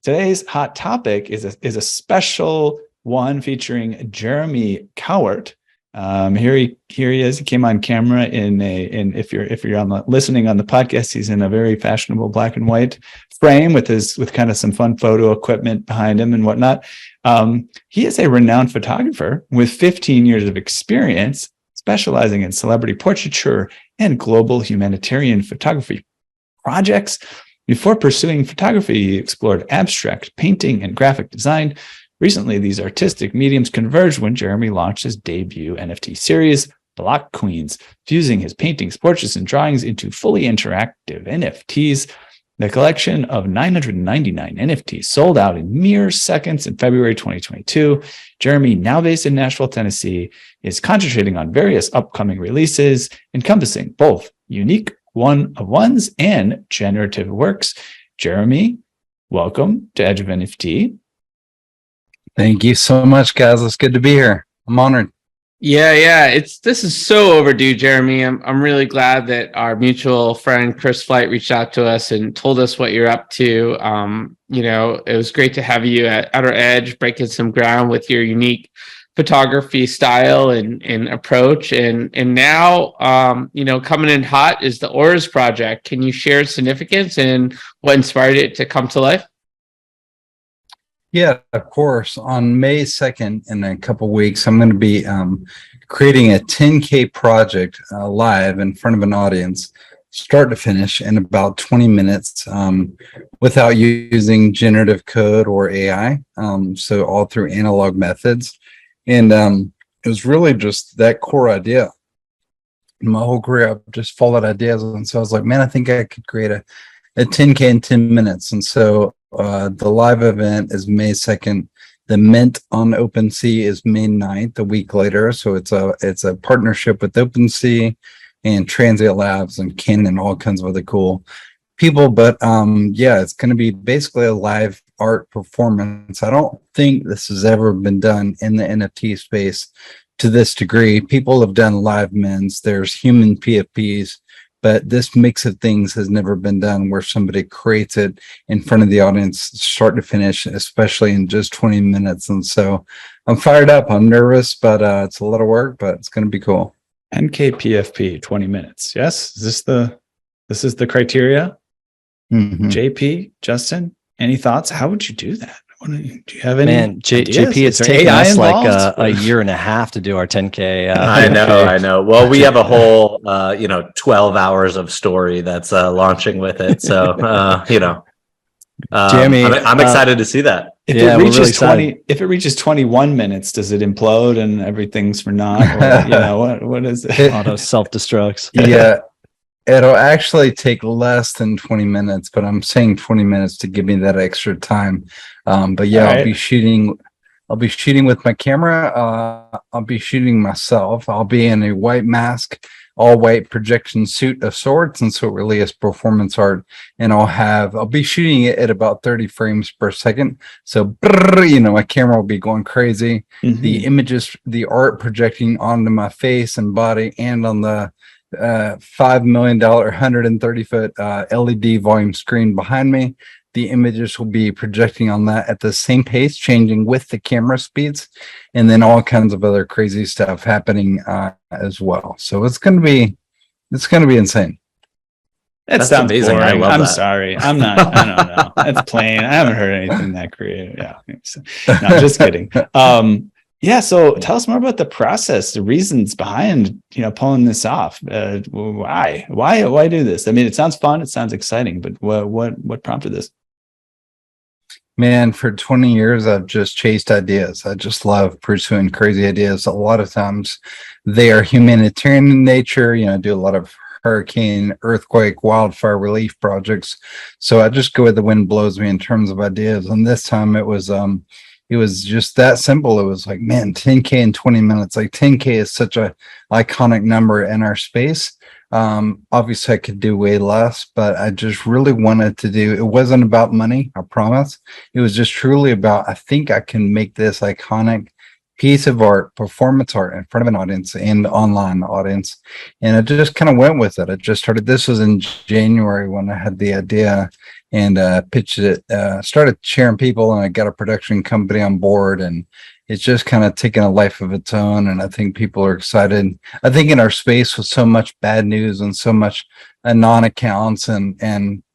Today's hot topic is a special one featuring Jeremy Cowart. Here he is. He came on camera in if you're listening on the podcast, he's in a very fashionable black and white frame with kind of some fun photo equipment behind him and whatnot. He is a renowned photographer with 15 years of experience, specializing in celebrity portraiture and global humanitarian photography projects. Before pursuing photography, he explored abstract painting and graphic design. Recently, these artistic mediums converged when Jeremy launched his debut NFT series, Block Queens, fusing his paintings, portraits, and drawings into fully interactive NFTs. The collection of 999 NFTs sold out in mere seconds in February 2022. Jeremy, now based in Nashville, Tennessee, is concentrating on various upcoming releases, encompassing both unique one-of-ones and generative works. Jeremy, welcome to Edge of NFT. Thank you so much, guys. It's good to be here. I'm honored. Yeah. This is so overdue, Jeremy. I'm really glad that our mutual friend Chris Flight reached out to us and told us what you're up to. It was great to have you at Outer Edge, breaking some ground with your unique photography style and approach. And now, coming in hot is the Auras project. Can you share its significance and what inspired it to come to life? Yeah, of course. On May 2nd, in a couple of weeks, I'm going to be creating a 10K project live in front of an audience, start to finish, in about 20 minutes without using generative code or AI. So all through analog methods. And it was really just that core idea. In my whole career, I've just followed ideas. And so I was like, man, I think I could create a 10K in 10 minutes. And so the live event is May 2nd. The mint on OpenSea is May 9th, a week later. So it's a partnership with OpenSea and Transient Labs and Canon, all kinds of other cool people. But it's going to be basically a live art performance. I don't think this has ever been done in the NFT space to this degree. People have done live mints. There's human PFPs. But this mix of things has never been done where somebody creates it in front of the audience, start to finish, especially in just 20 minutes. And so I'm fired up. I'm nervous, but it's a lot of work, but it's going to be cool. NK PFP, 20 minutes. Yes? This is the criteria? Mm-hmm. JP, Justin, any thoughts? How would you do that? Do you have any? Man, JP, it's taken us like a year and a half to do our 10K. I know. Well, we have a whole, 12 hours of story that's launching with it. So, Jeremy, I'm excited to see that. If it reaches 21 minutes, does it implode and everything's for naught? Or, what is it? Auto self-destructs. Yeah. It'll actually take less than 20 minutes, but I'm saying 20 minutes to give me that extra time. But yeah, right. I'll be shooting with my camera. I'll be shooting myself. I'll be in a white mask, all white projection suit of sorts. And so it really is performance art. And I'll be shooting it at about 30 frames per second. So, my camera will be going crazy. Mm-hmm. The images, the art projecting onto my face and body and on the $5 million 130-foot LED volume screen behind me. The images will be projecting on that at the same pace, changing with the camera speeds, and then all kinds of other crazy stuff happening as well. So it's going to be insane. That sounds amazing. Boring. I'm sorry. I don't know. That's plain. I haven't heard anything that creative. Yeah. No, just kidding. So tell us more about the process, the reasons behind, pulling this off. Why do this? I mean, it sounds fun. It sounds exciting, but what prompted this? Man, for 20 years, I've just chased ideas. I just love pursuing crazy ideas. A lot of times they are humanitarian in nature. I do a lot of hurricane, earthquake, wildfire relief projects. So I just go where the wind blows me in terms of ideas. And this time it was just that simple. It was like, man, 10K in 20 minutes. Like 10K is such a iconic number in our space. Obviously I could do way less, but I just really wanted to do, it wasn't about money, I promise. It was just truly about, I think I can make this iconic piece of art, performance art in front of an audience and online audience. And I just kind of went with it. I just started, this was in January when I had the idea. and pitched it, started sharing people, and I got a production company on board, and it's just kind of taken a life of its own. And I think people are excited. I think in our space with so much bad news and so much anon accounts and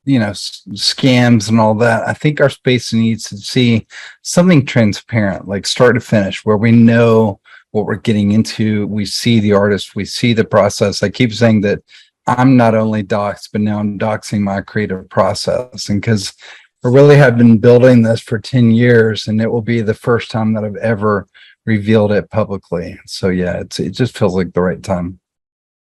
scams and all that, I think our space needs to see something transparent, like start to finish, where we know what we're getting into. We see the artist, we see the process. I keep saying that I'm not only doxed, but now I'm doxing my creative process. And because I really have been building this for 10 years, and it will be the first time that I've ever revealed it publicly. So yeah, it just feels like the right time.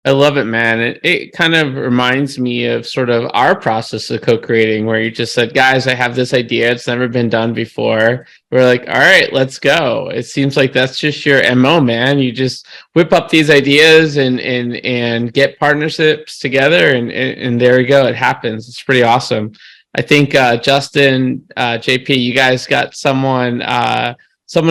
I love it, man. It kind of reminds me of sort of our process of co-creating, where you just said, guys, I have this idea. It's never been done before. We're like, all right, let's go. It seems like that's just your MO, man. You just whip up these ideas and get partnerships together, and there you go. It happens. It's pretty awesome. I think Justin, JP, you guys got someone to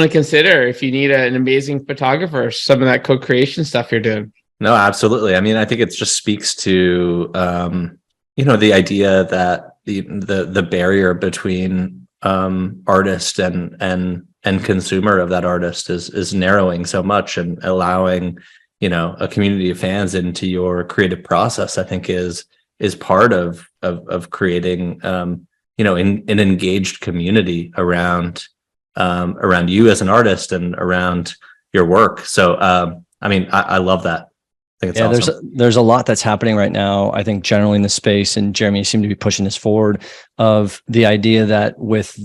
consider if you need an amazing photographer, some of that co-creation stuff you're doing. No, absolutely. I mean, I think it just speaks to, the idea that the barrier between artist and consumer of that artist is narrowing so much, and allowing, a community of fans into your creative process, I think is part of creating, an engaged community around you as an artist and around your work. So, I love that. Yeah, awesome. There's a lot that's happening right now, I think, generally in the space, and Jeremy, you seem to be pushing this forward, of the idea that with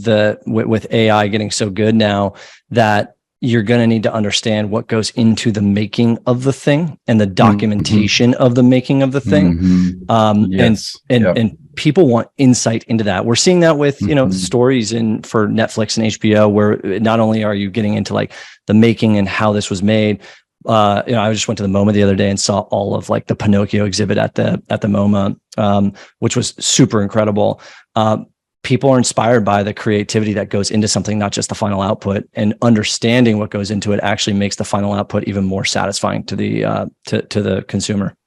AI getting so good now, that you're going to need to understand what goes into the making of the thing and the documentation of the making of the thing. And people want insight into that. We're seeing that with, stories for Netflix and HBO, where not only are you getting into like the making and how this was made. I just went to the MoMA the other day and saw all of like the Pinocchio exhibit at the MoMA, which was super incredible. People are inspired by the creativity that goes into something, not just the final output, and understanding what goes into it actually makes the final output even more satisfying to the consumer.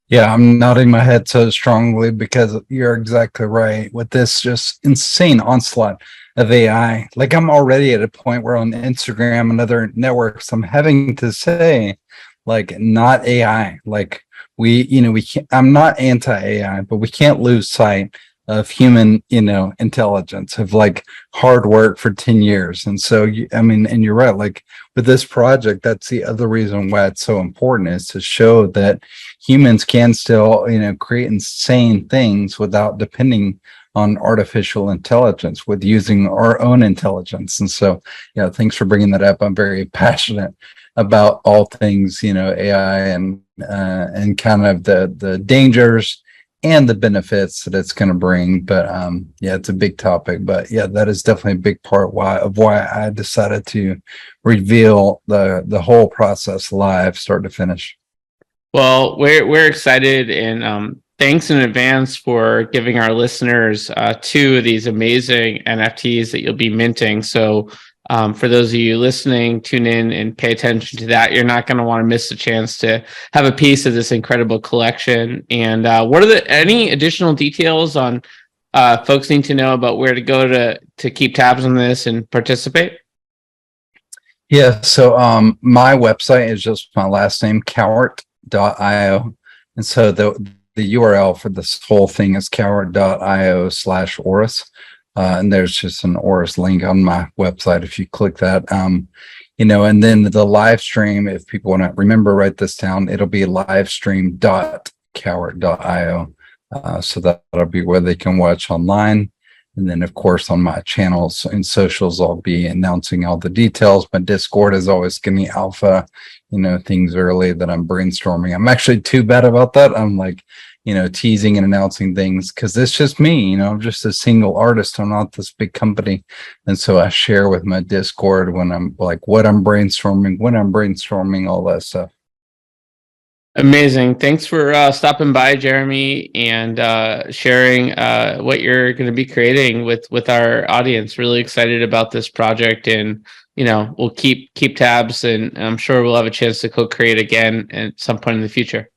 Yeah, I'm nodding my head so strongly because you're exactly right. With this just insane onslaught of AI, like I'm already at a point where on Instagram and other networks, I'm having to say, like, not AI. Like we can't, I'm not anti-AI, but we can't lose sight of human, intelligence, of like hard work for 10 years. And so, and you're right, like with this project, that's the other reason why it's so important, is to show that humans can still, create insane things without depending on artificial intelligence, with using our own intelligence. And so, thanks for bringing that up. I'm very passionate about all things, AI and kind of the dangers and the benefits that it's going to bring. But it's a big topic. But yeah, that is definitely a big part of why I decided to reveal the whole process live, start to finish. Well, we're excited, and thanks in advance for giving our listeners 2 of these amazing NFTs that you'll be minting. So for those of you listening, tune in and pay attention to that. You're not going to want to miss the chance to have a piece of this incredible collection. And what are any additional details on folks need to know about where to go to keep tabs on this and participate? Yeah, so my website is just my last name, Cowart.io. And so the URL for this whole thing is cowart.io/Orus. And there's just an Orus link on my website if you click that. And then the live stream, if people want to remember, write this down, it'll be livestream.cowart.io. So that'll be where they can watch online. And then, of course, on my channels and socials, I'll be announcing all the details. My Discord is always giving me alpha, things early that I'm brainstorming. I'm actually too bad about that. I'm like, teasing and announcing things because it's just me, I'm just a single artist. I'm not this big company. And so I share with my Discord when I'm like, what I'm brainstorming, all that stuff. Amazing. Thanks for stopping by, Jeremy, and sharing what you're going to be creating with our audience. Really excited about this project, and we'll keep tabs, and I'm sure we'll have a chance to co-create again at some point in the future.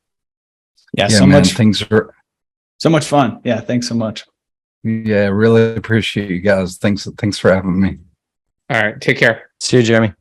Yeah, so much. Things are so much fun. Yeah, thanks so much. Yeah, really appreciate you guys. Thanks for having me. All right. Take care. See you, Jeremy.